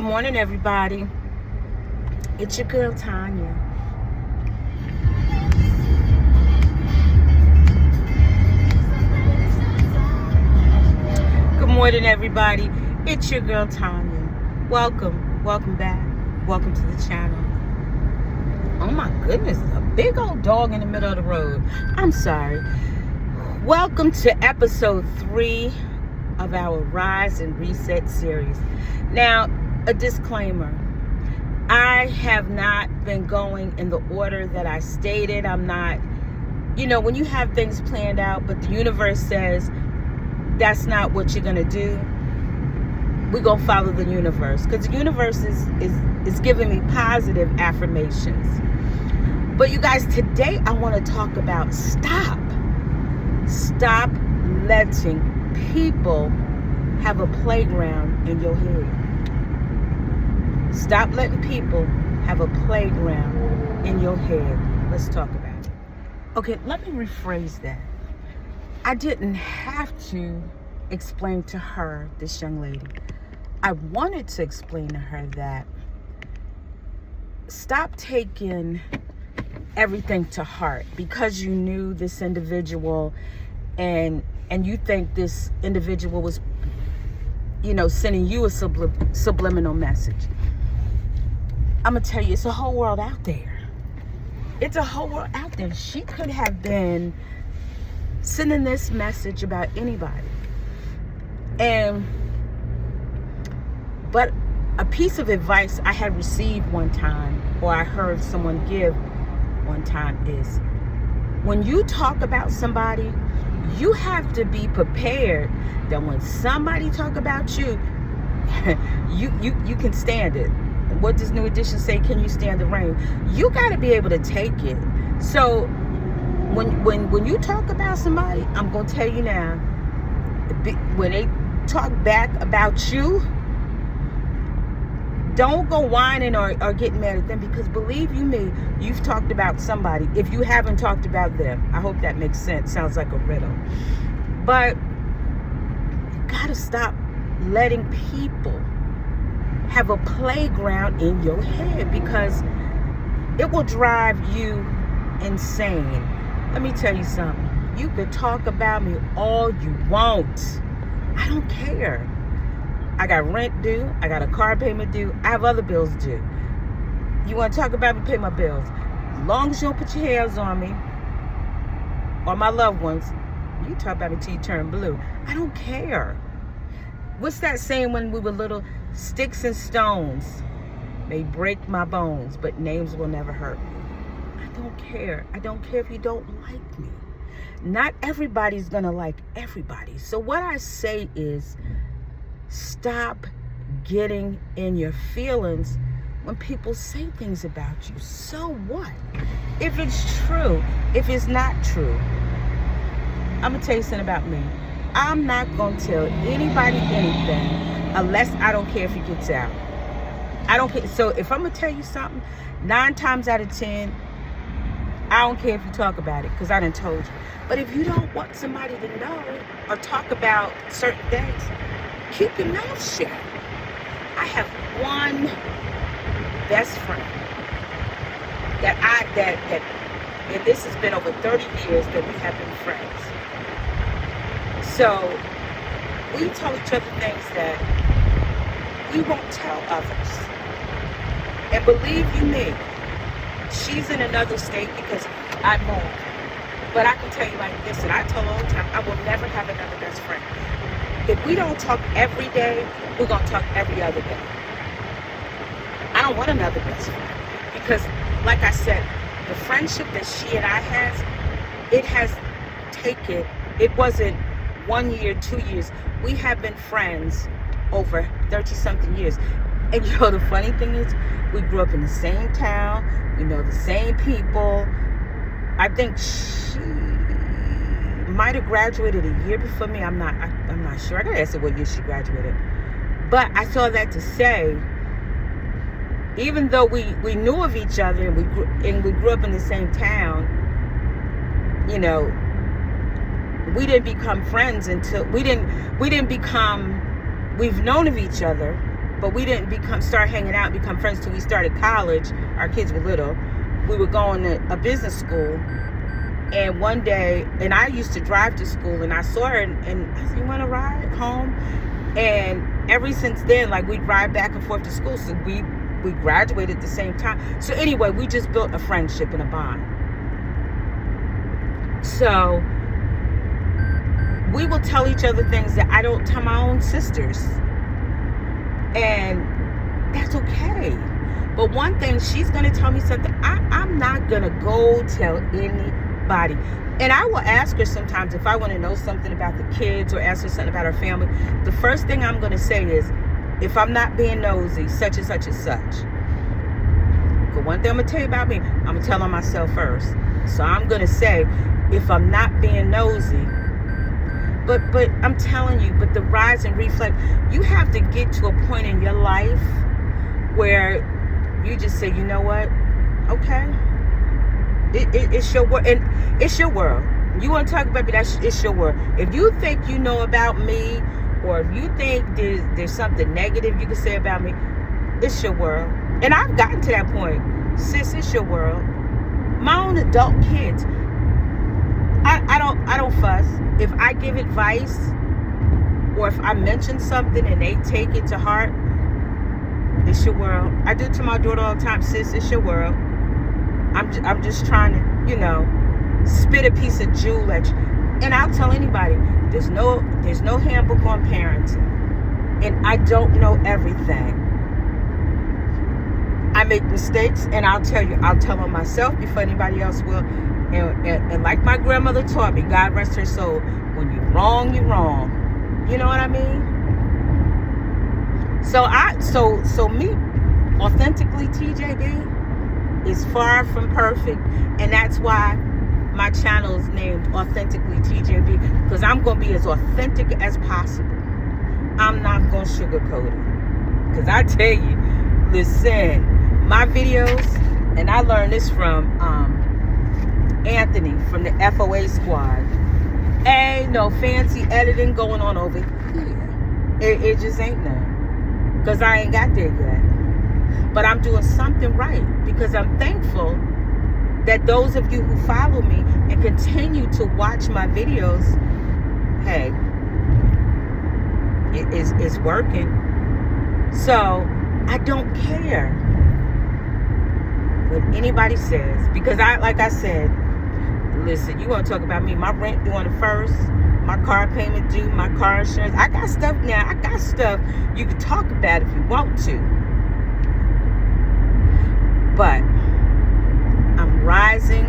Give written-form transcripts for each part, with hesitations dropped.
morning, everybody. It's your girl, Tanya. Good morning, everybody. It's your girl, Tanya. Welcome back. Welcome to the channel. Oh my goodness, a big old dog in the middle of the road. I'm sorry. Welcome to episode 3 of our Rise and Reset series. Now, a disclaimer. I have not been going in the order that I stated. I'm not, when you have things planned out, but the universe says that's not what you're going to do, we're going to follow the universe. Because the universe is giving me positive affirmations. But you guys, today I want to talk about stop letting people have a playground in your head. Stop letting people have a playground in your head. Let's talk about it. Okay, let me rephrase that. I didn't have to explain to her, this young lady. I wanted to explain to her that stop taking everything to heart because you knew this individual and you think this individual was sending you a subliminal message. I'm gonna tell you, it's a whole world out there. It's a whole world out there. She could have been sending this message about anybody. But a piece of advice I had received one time, or I heard someone give one time, is when you talk about somebody, you have to be prepared that when somebody talk about you, you can stand it. What does New Edition say? Can you stand the rain? You got to be able to take it. So when you talk about somebody, I'm going to tell you now, when they talk back about you, don't go whining or getting mad at them, because believe you me, you've talked about somebody if you haven't talked about them. I hope that makes sense. Sounds like a riddle. But you got to stop letting people have a playground in your head, because it will drive you insane. Let me tell you something. You could talk about me all you want. I don't care. I got rent due. I got a car payment due. I have other bills due. You want to talk about me? Pay my bills. As long as you don't put your hands on me or my loved ones, you talk about me till you turn blue. I don't care. What's that saying when we were little? Sticks and stones may break my bones, but names will never hurt me. I don't care. I don't care if you don't like me. Not everybody's going to like everybody. So what I say is, stop getting in your feelings when people say things about you. So what? If it's true, if it's not true, I'm going to tell you something about me. I'm not going to tell anybody anything unless I don't care if it gets out. I don't care. So if I'm going to tell you something, 9 times out of 10, I don't care if you talk about it, because I done told you. But if you don't want somebody to know or talk about certain things, keep your mouth shut. I have one best friend and this has been over 30 years that we have been friends. So we tell each other things that we won't tell others. And believe you me, she's in another state because I moved. But I can tell you like this, and I tell her all the time, I will never have another best friend. If we don't talk every day, we're going to talk every other day. I don't want another best friend. Because, like I said, the friendship that she and I it wasn't 1 year, 2 years. We have been friends over 30-something years. And the funny thing is, we grew up in the same town. We know the same people. I think she might have graduated a year before me. I'm not sure. I gotta ask her what year she graduated. But I saw that to say, even though we knew of each other and we grew up in the same town, we didn't become friends until we've known of each other but we didn't start hanging out, become friends till we started college. Our kids were little. We were going to a business school, and one day, and I used to drive to school, and I saw her, and I said, "You want to ride home?" And ever since then, like, we'd ride back and forth to school, so we graduated at the same time. So anyway, we just built a friendship and a bond. So we will tell each other things that I don't tell my own sisters. And that's okay. But one thing, she's going to tell me something, I'm not going to go tell anybody. And I will ask her sometimes if I want to know something about the kids or ask her something about her family. The first thing I'm going to say is, if I'm not being nosy, such and such and such. But one thing I'm going to tell you about me, I'm going to tell on myself first. So I'm going to say, if I'm not being nosy, but I'm telling you, but the rise and reflect, you have to get to a point in your life where you just say, you know what? Okay. It's your world, and it's your world. You want to talk about me, it's your world. If you think you know about me, or if you think there's something negative you can say about me, it's your world. And I've gotten to that point. Sis, it's your world. My own adult kids, I don't fuss. If I give advice, or if I mention something and they take it to heart, it's your world. I do it to my daughter all the time. Sis, it's your world. I'm just trying to, spit a piece of jewel at you. And I'll tell anybody, there's no handbook on parenting. And I don't know everything. I make mistakes, and I'll tell on myself before anybody else will. And like my grandmother taught me, God rest her soul, when you're wrong, you're wrong. You know what I mean? So me, authentically TJB, is far from perfect. And that's why my channel is named Authentically TJB, because I'm going to be as authentic as possible. I'm not going to sugarcoat it. Because I tell you, listen, my videos, and I learned this from Anthony from the FOA squad. Ain't no fancy editing going on over here. It just ain't none. Because I ain't got there yet. But I'm doing something right, because I'm thankful that those of you who follow me and continue to watch my videos, hey, it's working. So I don't care what anybody says, because like I said, listen, you want to talk about me, my rent due on the 1st, my car payment due, my car insurance. I got stuff now. I got stuff you can talk about if you want to. But I'm rising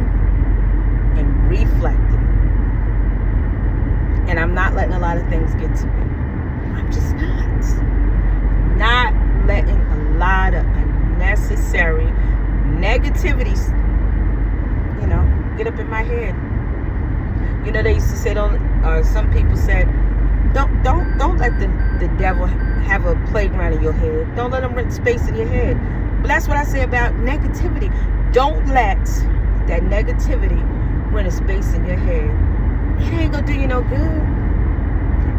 and reflecting. And I'm not letting a lot of things get to me. I'm just not letting a lot of unnecessary negativity, get up in my head. They used to say, some people said, don't let the devil have a playground in your head. Don't let him rent space in your head. But that's what I say about negativity. Don't let that negativity rent a space in your head. It ain't gonna do you no good.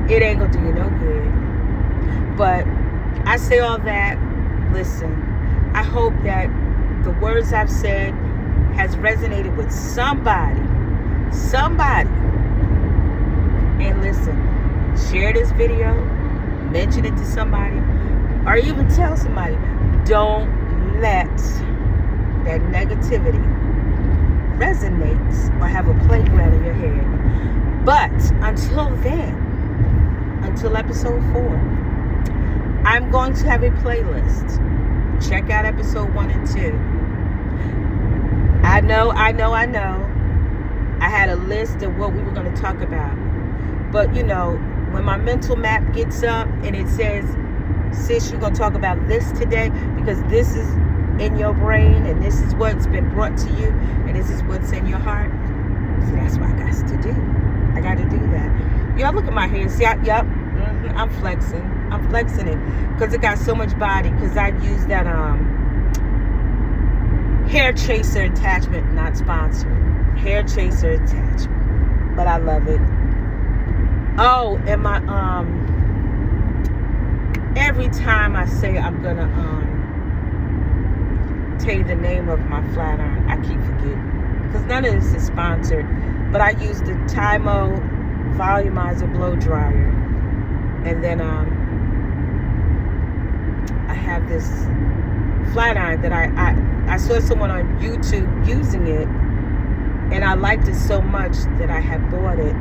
It ain't gonna do you no good. But I say all that, listen, I hope that the words I've said has resonated with somebody. And listen, share this video, mention it to somebody, or even tell somebody. Don't let that negativity resonate or have a playground in your head. But until then, until episode 4, I'm going to have a playlist. Check out episode 1 and 2. I know. I had a list of what we were going to talk about. But, when my mental map gets up and it says, sis, you're going to talk about this today, because this is in your brain and this is what's been brought to you and this is what's in your heart. See, that's what I got to do. I got to do that. Y'all look at my hair. See, I'm flexing. I'm flexing it because it got so much body, because I use that hair chaser attachment, not sponsored. Hair chaser attachment. But I love it. Oh, and every time I say I'm gonna tell you the name of my flat iron, I keep forgetting, because none of this is sponsored, but I use the Tymo Volumizer blow dryer, and then I have this flat iron that I saw someone on YouTube using it, and I liked it so much that I had bought it.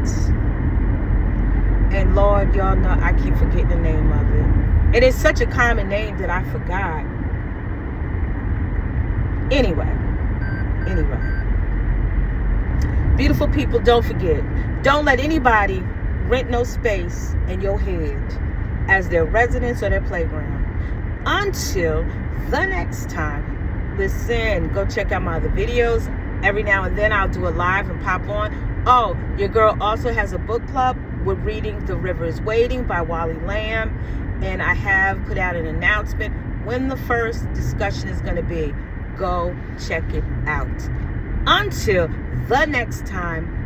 And Lord, y'all know I keep forgetting the name of it. It is such a common name that I forgot. Anyway. Beautiful people, don't forget. Don't let anybody rent no space in your head as their residence or their playground. Until the next time. Listen, go check out my other videos. Every now and then I'll do a live and pop on. Oh, your girl also has a book club. We're reading The River is Waiting by Wally Lamb. And I have put out an announcement when the first discussion is going to be. Go check it out. Until the next time,